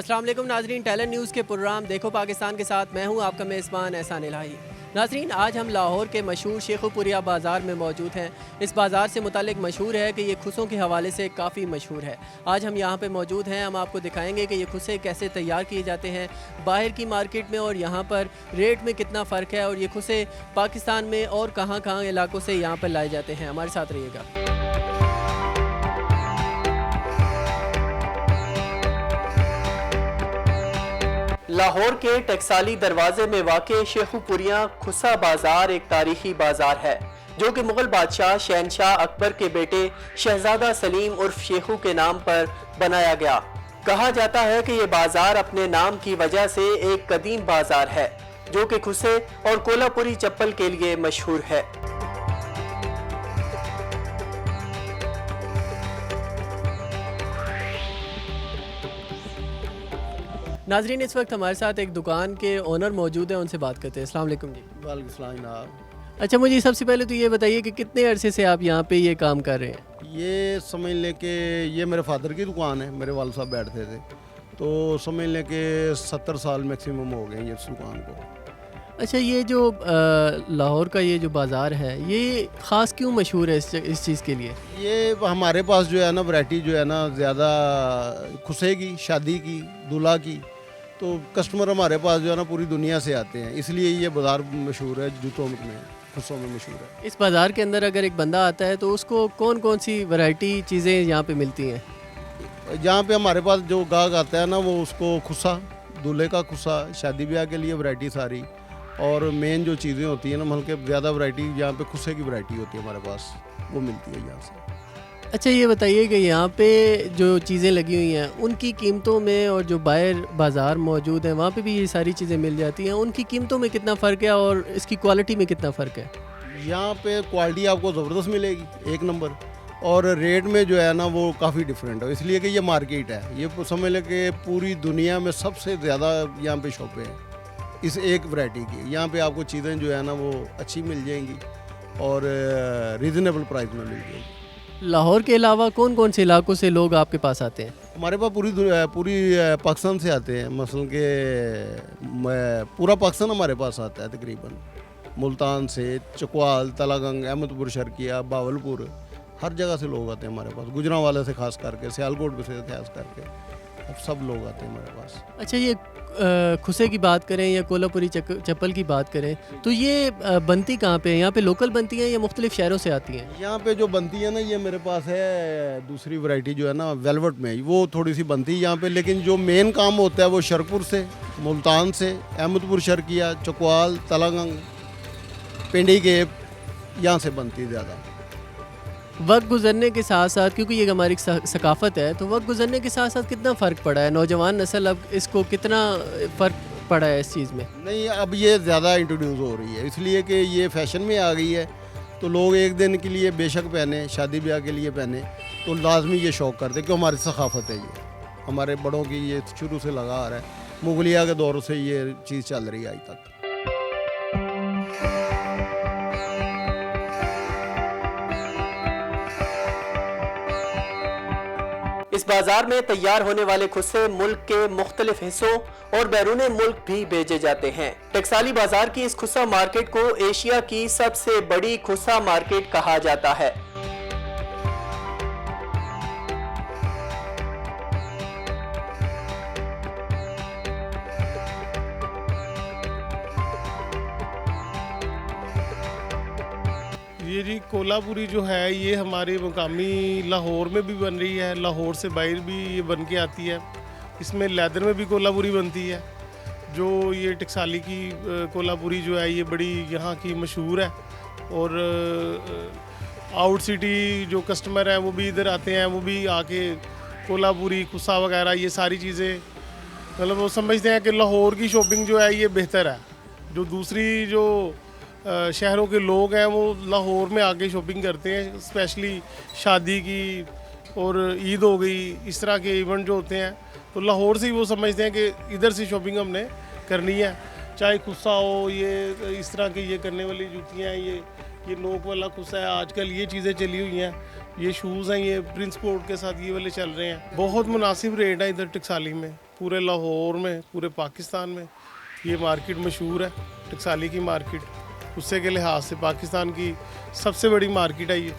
अस्सलाम वालेकुम नाजरीन, टैलेंट न्यूज़ के प्रोग्राम देखो पाकिस्तान के साथ मैं हूं आपका मेज़बान एहसान इलाही। नाजरीन, आज हम लाहौर के मशहूर शेखुपुरिया बाज़ार में मौजूद हैं। इस बाज़ार से मुतालिक मशहूर है कि ये खुसों के हवाले से काफ़ी मशहूर है। आज हम यहाँ पे मौजूद हैं, हम आपको दिखाएंगे कि ये खुसे कैसे तैयार किए जाते हैं बाहर की मार्केट में, और यहाँ पर रेट में कितना फ़र्क है, और ये खुसे पाकिस्तान में और कहाँ कहाँ इलाकों से यहाँ पर लाए जाते हैं। हमारे साथ रहिएगा। लाहौर के टकसाली दरवाजे में वाक़े शेखुपुरिया खुसा बाज़ार एक तारीखी बाज़ार है जो कि मुग़ल बादशाह शहनशाह अकबर के बेटे शहजादा सलीम उर्फ शेखू के नाम पर बनाया गया। कहा जाता है कि ये बाज़ार अपने नाम की वजह से एक कदीम बाज़ार है जो कि खुसे और कोलापुरी चप्पल के लिए मशहूर है। नाजरीन, इस वक्त हमारे साथ एक दुकान के ओनर मौजूद हैं, उनसे बात करते हैं। अस्सलाम वालेकुम जी। वालेकुम सलाम जनाब। अच्छा, मुझे सबसे पहले तो ये बताइए कि कितने अरसे से आप यहाँ पे ये काम कर रहे हैं? ये समझ लें कि ये मेरे फादर की दुकान है, मेरे वाल साहब बैठते थे, तो समझ लें कि 70 साल मैक्सिमम हो गए ये इस दुकान को। अच्छा, ये जो लाहौर का ये जो बाज़ार है, ये ख़ास क्यों मशहूर है इस चीज़ के लिए? ये हमारे पास जो है ना वैरायटी जो है ना ज़्यादा खुशे की, शादी की, दूल्हा की, तो कस्टमर हमारे पास जो है ना पूरी दुनिया से आते हैं, इसलिए ये बाज़ार मशहूर है, जूतों में खुशों में मशहूर है। इस बाज़ार के अंदर अगर एक बंदा आता है तो उसको कौन कौन सी वैरायटी चीज़ें यहाँ पे मिलती हैं? यहाँ पे हमारे पास जो गाहक आता है ना वो उसको खुसा, दूल्हे का खुसा, शादी ब्याह के लिए वैरायटी सारी, और मेन जो चीज़ें होती हैं ना मतलब के ज़्यादा वैरायटी यहाँ पे खुसे की वैरायटी होती है हमारे पास, वो मिलती है यहाँ से। अच्छा, ये बताइए कि यहाँ पे जो चीज़ें लगी हुई हैं उनकी कीमतों में, और जो बाहर बाज़ार मौजूद है वहाँ पे भी ये सारी चीज़ें मिल जाती हैं, उनकी कीमतों में कितना फ़र्क है और इसकी क्वालिटी में कितना फ़र्क है? यहाँ पे क्वालिटी आपको ज़बरदस्त मिलेगी, एक नंबर, और रेट में जो है ना वो काफ़ी डिफरेंट है, इसलिए कि ये मार्केट है, ये समझ लें कि पूरी दुनिया में सबसे ज़्यादा यहाँ पे शॉपें हैं इस एक वैरायटी की। यहाँ पे आपको चीज़ें जो है ना वो अच्छी मिल जाएंगी और रीज़नेबल प्राइस में मिल जाएगी। लाहौर के अलावा कौन कौन से इलाकों से लोग आपके पास आते हैं? हमारे पास पूरी पाकिस्तान से आते हैं, मसलन के पूरा पाकिस्तान हमारे पास आता है तकरीबन, मुल्तान से, चकवाल, तलागंग, अहमदपुर, शर्किया, बावलपुर, हर जगह से लोग आते हैं हमारे पास, गुजरांवाला से खास करके, सियालकोट से खास करके, अब सब लोग आते हैं हमारे पास। अच्छा, ये खुसे की बात करें या कोलापुरी चप्पल की बात करें तो ये बनती कहाँ पे है? यहाँ पे लोकल बनती हैं या मुख्तलिफ शहरों से आती हैं? यहाँ पे जो बनती है ना ये मेरे पास है दूसरी वैरायटी जो है ना वेलवेट में, वो थोड़ी सी बनती है यहाँ पे, लेकिन जो मेन काम होता है वो शरपुर से, मुल्तान से, अहमदपुर, शर्किया, चकवाल, तलागंग, पिंडी के यहाँ से बनती है ज़्यादा। वक्त गुजरने के साथ साथ, क्योंकि ये हमारी सकाफ़त है, तो वक्त गुजरने के साथ साथ कितना फ़र्क पड़ा है? नौजवान नस्ल अब इसको कितना फ़र्क पड़ा है इस चीज़ में? नहीं, अब ये ज़्यादा इंट्रोड्यूस हो रही है, इसलिए कि ये फैशन में आ गई है, तो लोग एक दिन के लिए बेशक पहने, शादी ब्याह के लिए पहने, तो लाजमी ये शौक़ करते क्योंकि हमारी सकाफ़त है, ये हमारे बड़ों की ये शुरू से लगा आ रहा है, मुगलिया के दौर से ये चीज़ चल रही है आज तक। इस बाजार में तैयार होने वाले खुस्से मुल्क के मुख्तलिफ हिस्सों और बैरून मुल्क भी भेजे जाते हैं। टकसाली बाजार की इस खुस्सा मार्केट को एशिया की सबसे बड़ी खुस्सा मार्केट कहा जाता है। ये जी कोलापुरी जो है ये हमारे मुकामी लाहौर में भी बन रही है, लाहौर से बाहर भी ये बन के आती है। इसमें लेदर में भी कोलापुरी बनती है। जो ये टकसाली की कोलापुरी जो है ये बड़ी यहाँ की मशहूर है, और आउट सिटी जो कस्टमर हैं वो भी इधर आते हैं, वो भी आके कोलापुरी, खुसा वगैरह ये सारी चीज़ें मतलब वो समझते हैं कि लाहौर की शॉपिंग जो है ये बेहतर है। जो दूसरी जो शहरों के लोग हैं वो लाहौर में आके शॉपिंग करते हैं, स्पेशली शादी की और ईद हो गई, इस तरह के इवेंट जो होते हैं, तो लाहौर से ही वो समझते हैं कि इधर से शॉपिंग हमने करनी है। चाहे खुस्सा हो, ये इस तरह की ये करने वाली जूतियाँ, ये नोक वाला खुस्सा है, आजकल ये चीज़ें चली हुई हैं, ये शूज़ हैं, ये प्रिंस कोट के साथ ये वाले चल रहे हैं। बहुत मुनासिब रेट है इधर टकसाली में, पूरे लाहौर में, पूरे पाकिस्तान में ये मार्केट मशहूर है। टकसाली की मार्केट उससे के लिहाज से पाकिस्तान की सबसे बड़ी मार्केट है ये।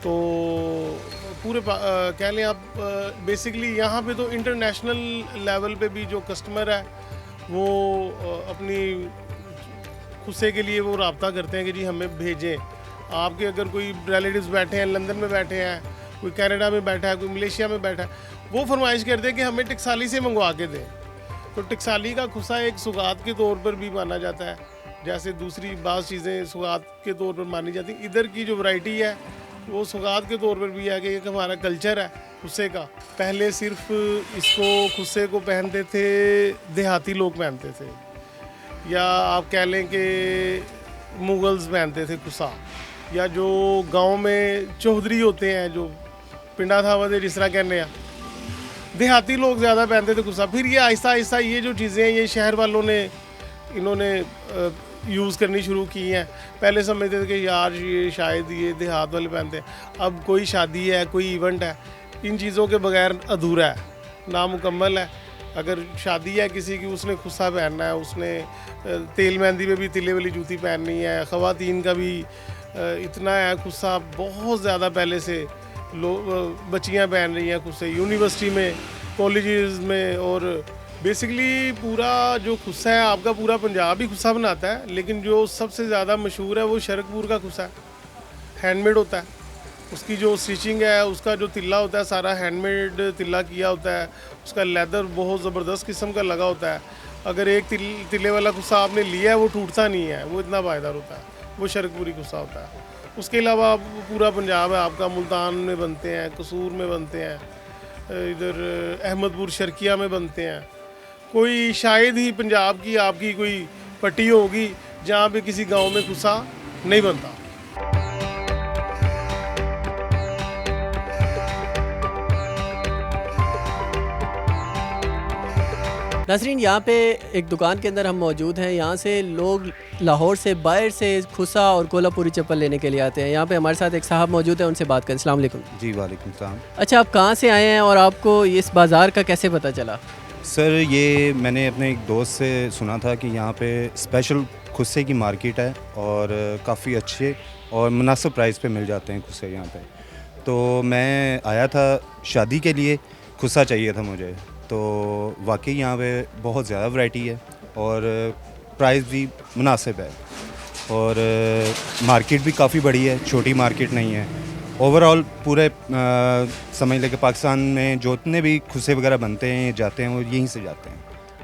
तो पूरे कह लें आप बेसिकली यहाँ पे तो इंटरनेशनल लेवल पे भी जो कस्टमर है वो अपनी खुसे के लिए वो रब्ता करते हैं कि जी हमें भेजें। आपके अगर कोई रिलेटिव्स बैठे हैं, लंदन में बैठे हैं, कोई कनाडा में बैठा है, कोई मलेशिया में बैठा है, वो फरमाइश करते हैं कि हमें टकसाली से मंगवा के दें। तो टकसाली का खुसा एक सुगात के तौर पर भी माना जाता है, जैसे दूसरी बाज़ चीज़ें सुगात के तौर पर मानी जाती हैं। इधर की जो वैरायटी है वो सुगात के तौर पर भी है कि एक हमारा कल्चर है खुस्से का। पहले सिर्फ इसको खुस्से को पहनते थे देहाती लोग, पहनते थे, या आप कह लें कि मुगल्स पहनते थे खुसा, या जो गांव में चौधरी होते हैं, जो पिंडा था वह जिस तरह कहने हैं, देहाती लोग ज़्यादा पहनते थे खुसा। फिर ये आहिस्ता आहिस्ता ये जो चीज़ें हैं ये शहर वालों ने इन्होंने यूज़ करनी शुरू की हैं। पहले समझते थे कि यार ये शायद ये देहात वाले पहनते हैं, अब कोई शादी है, कोई इवेंट है, इन चीज़ों के बगैर अधूरा है, नामुकम्मल है। अगर शादी है किसी की, उसने खुस्सा पहनना है, उसने तेल मेहंदी में भी तिले वाली जूती पहननी है। ख़वातीन का भी इतना है खुस्सा, बहुत ज़्यादा पहले से बच्चियाँ पहन रही हैं खुस्से, यूनिवर्सिटी में, कॉलेजेस में। और बेसिकली पूरा जो खुस्सा है आपका, पूरा पंजाब ही खुस्सा बनाता है, लेकिन जो सबसे ज़्यादा मशहूर है वो शरकपुर का खुस्सा है। हैंडमेड होता है, उसकी जो स्टिचिंग है, उसका जो तिल्ला होता है सारा हैंडमेड तिल्ला किया होता है, उसका लेदर बहुत ज़बरदस्त किस्म का लगा होता है। अगर एक तिल्ले वाला खुस्सा आपने लिया है वो टूटता नहीं है, वो इतना पायदार होता है, वो शरकपुरी खुस्सा होता है। उसके अलावा पूरा पंजाब है आपका, मुल्तान में बनते हैं, कसूर में बनते हैं, इधर अहमदपुर शर्किया में बनते हैं। कोई शायद ही पंजाब की आपकी कोई पट्टी होगी जहाँ पे किसी गांव में खुस्सा नहीं बनता। नाज़रीन, यहाँ पे एक दुकान के अंदर हम मौजूद हैं। यहाँ से लोग लाहौर से, बाहर से खुसा और कोल्हापुरी चप्पल लेने के लिए आते हैं। यहाँ पे हमारे साथ एक साहब मौजूद हैं, उनसे बात करें। अस्सलाम वालेकुम। जी वालेकुम सलाम। अच्छा, आप कहाँ से आए हैं और आपको इस बाज़ार का कैसे पता चला? सर ये मैंने अपने एक दोस्त से सुना था कि यहाँ पे स्पेशल खुस्से की मार्केट है और काफ़ी अच्छे और मुनासिब प्राइस पे मिल जाते हैं खुस्से यहाँ पे। तो मैं आया था शादी के लिए, खुस्सा चाहिए था मुझे। तो वाकई यहाँ पे बहुत ज़्यादा वैरायटी है और प्राइस भी मुनासिब है और मार्केट भी काफ़ी बड़ी है, छोटी मार्केट नहीं है। ओवरऑल पूरे समझ लें कि पाकिस्तान में जितने भी खुस्से वगैरह बनते हैं, जाते हैं, वो यहीं से जाते हैं।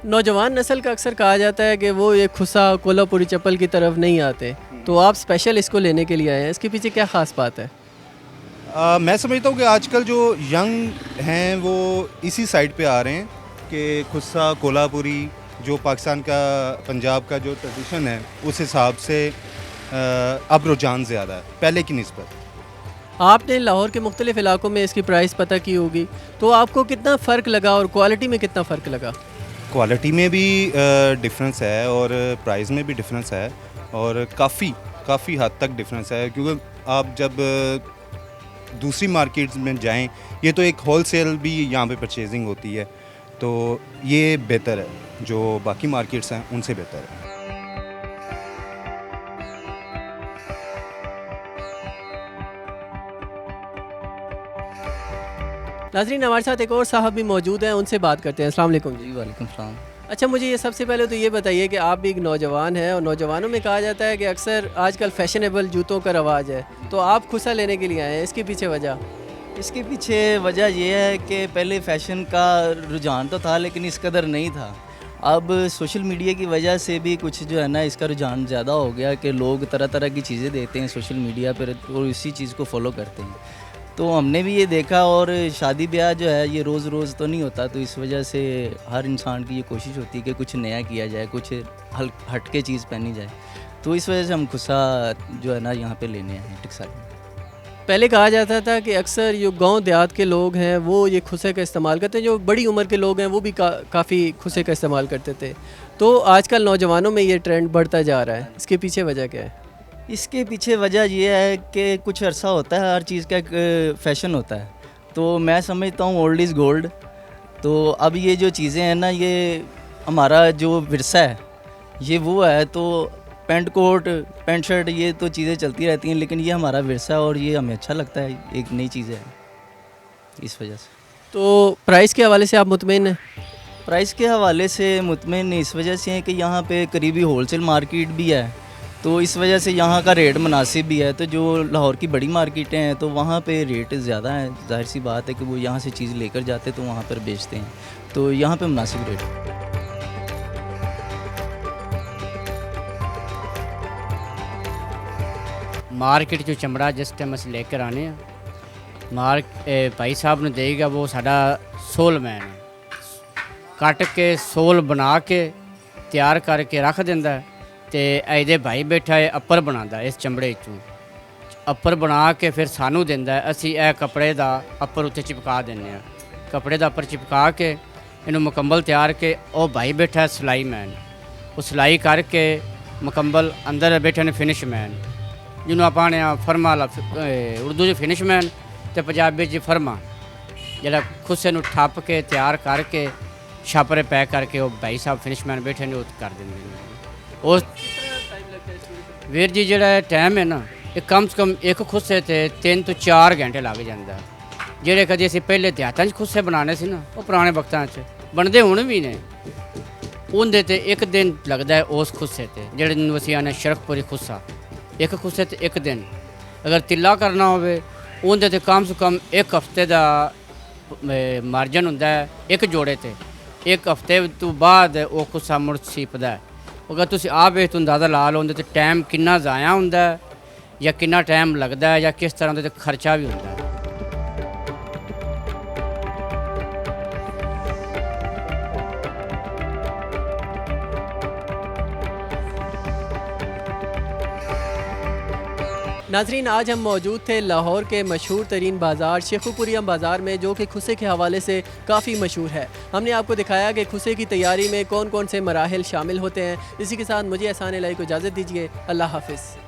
नौजवान नस्ल का अक्सर कहा जाता है कि वो ये खुसा कोल्हापुरी चप्पल की तरफ नहीं आते, तो आप स्पेशल इसको लेने के लिए आए हैं, इसके पीछे क्या ख़ास बात है? मैं समझता हूँ कि आजकल जो यंग हैं वो इसी साइड पे आ रहे हैं कि खुस्सा कोल्हापुरी जो पाकिस्तान का, पंजाब का जो ट्रेडिशन है, उस हिसाब से अब रुझान ज़्यादा है पहले की निस्बत। आपने लाहौर के मुख्तलिफ़ इलाकों में इसकी प्राइस पता की होगी, तो आपको कितना फ़र्क लगा और क्वालिटी में कितना फ़र्क लगा? क्वालिटी में भी डिफरेंस है और प्राइस में भी डिफरेंस है और काफ़ी हद तक डिफरेंस है, क्योंकि आप जब दूसरी मार्केट्स में जाएं, ये तो एक होलसेल भी यहाँ पे परचेजिंग होती है, तो ये बेहतर है, जो बाकी मार्केट्स हैं उनसे बेहतर है। नाज़रीन, हमारे साथ एक और साहब भी मौजूद हैं, उनसे बात करते हैं। अस्सलाम वालेकुम। जी वालेकुम सलाम। अच्छा, मुझे ये सबसे पहले तो ये बताइए कि आप भी एक नौजवान हैं और नौजवानों में कहा जाता है कि अक्सर आजकल फैशनेबल जूतों का रवाज है, तो आप खुसा लेने के लिए आए हैं, इसके पीछे वजह? इसके पीछे वजह यह है कि पहले फ़ैशन का रुझान तो था लेकिन इस कदर नहीं था। अब सोशल मीडिया की वजह से भी कुछ जो है ना, इसका रुझान ज़्यादा हो गया कि लोग तरह तरह की चीज़ें देते हैं सोशल मीडिया पर और इसी चीज़ को फॉलो करते हैं। तो हमने भी ये देखा, और शादी ब्याह जो है ये रोज़ रोज़ तो नहीं होता, तो इस वजह से हर इंसान की ये कोशिश होती है कि कुछ नया किया जाए, कुछ हटके चीज़ पहनी जाए। तो इस वजह से हम खुसा जो है ना यहाँ पे लेने आए हैं टकसाली में। पहले कहा जाता था कि अक्सर जो गांव देहात के लोग हैं वो ये खुसे का इस्तेमाल करते हैं, जो बड़ी उम्र के लोग हैं वो भी काफ़ी खुसे का इस्तेमाल करते थे, तो आजकल नौजवानों में ये ट्रेंड बढ़ता जा रहा है, इसके पीछे वजह क्या है? इसके पीछे वजह यह है कि कुछ अरसा होता है, हर चीज़ का एक फ़ैशन होता है। तो मैं समझता हूँ ओल्ड इज़ गोल्ड। तो अब ये जो चीज़ें हैं ना, ये हमारा जो विरसा है ये वो है। तो पैंट कोट पैंट शर्ट ये तो चीज़ें चलती रहती हैं, लेकिन ये हमारा विरसा है और ये हमें अच्छा लगता है, एक नई चीज़ है इस वजह से। तो प्राइस के हवाले से आप मुतमईन हैं? प्राइस के हवाले से मुतमईन इस वजह से है कि यहाँ पे करीबी होलसेल मार्केट भी है, तो इस वजह से यहाँ का रेट मुनासिब भी है। तो जो लाहौर की बड़ी मार्केटें हैं तो वहाँ पे रेट ज़्यादा है, जाहिर सी बात है कि वो यहाँ से चीज़ लेकर जाते तो वहाँ पर बेचते हैं, तो यहाँ पे मुनासिब रेट है। मार्केट जो चमड़ा जिस टाइम ਅਸੀਂ लेकर आने भाई साहब ने देगा वो साडा सोल मैन है, कट के सोल बना के तैयार करके रख दिंदा है। ते ਇਹਦੇ भाई बैठा है अपर बनाता इस चमड़े चों, अपर बना के फिर सानू दिंदा है। ਅਸੀਂ ਇਹ कपड़े ਦਾ अपर उत्ते चिपका दिंने आ, कपड़े ਦਾ अपर चिपका के ਇਹਨੂੰ मुकम्मल तैयार के ਉਹ भाई बैठा है सिलाई मैन, ਉਹ सिलाई करके मुकम्मल अंदर बैठे ने फिनिश मैन, ਜਿਹਨੂੰ ਆਪਾਂ ਨੇ ਫਰਮਾ ਉਰਦੂ 'ਚ ਫਿਨਿਸ਼ਮੈਨ ਤੇ ਪੰਜਾਬੀ 'ਚ ਫਰਮਾ, ਜਿਹੜਾ ਖੁੱਸੇ ਨੂੰ ਠੱਪ ਕੇ ਤਿਆਰ ਕਰਕੇ ਛਾਪਰੇ ਪੈਕ ਕਰਕੇ ਉਹ ਭਾਈ ਸਾਹਿਬ ਫਿਨਿਸ਼ਮੈਨ ਬੈਠੇ ਨੇ ਉਹ ਕਰ ਦਿੰਦੇ ਨੇ। ਉਸ ਵੀਰ ਜੀ ਜਿਹੜਾ ਟਾਈਮ ਹੈ ਨਾ, ਇਹ ਕਮ ਸੇ ਕਮ ਇੱਕ ਖੁੱਸੇ ਤੇ 3 ਤੋਂ 4 ਘੰਟੇ ਲੱਗ ਜਾਂਦਾ। ਜਿਹੜੇ ਕਦੇ ਅਸੀਂ ਪਹਿਲੇ ਹੱਥਾਂ 'ਚ ਖੁੱਸੇ ਬਣਾਉਣੇ ਸੀ ਨਾ, ਉਹ ਪੁਰਾਣੇ ਵਕਤਾਂ 'ਚ ਬਣਦੇ ਹੁਣ ਵੀ ਨੇ, ਉਹਦੇ ਤੇ ਇੱਕ ਦਿਨ ਲੱਗਦਾ ਹੈ ਉਸ ਖੁੱਸੇ ਤੇ, ਜਿਹੜੇ ਨੂੰ ਅਸੀਂ ਆਨੇ ਸ਼ਰਫਪੁਰੀ ਖੁੱਸਾ। एक खुस्से ते एक दिन अगर तिला करना होवे उनदे ते कम से कम एक हफ्ते का मार्जन हुंदा है एक जोड़े ते, एक हफ्ते तो बाद वो खुस्सा मुड़ सीपदा है। अगर तुसी आप इस तो अंदाज़ा ला लो उनदे ते टाइम कितना ज़ाया हुंदा है या कितना टाइम लगता है या किस तरह उनदे ते खर्चा भी हुंदा है। नाजरीन, आज हम मौजूद थे लाहौर के मशहूर तरीन बाज़ार शेखुपुरिया बाज़ार में, जो कि खुसे के हवाले से काफ़ी मशहूर है। हमने आपको दिखाया कि खुसे की तैयारी में कौन कौन से मराहिल शामिल होते हैं। इसी के साथ मुझे एहसान इलाही को इजाज़त दीजिए। अल्लाह हाफ़िज़।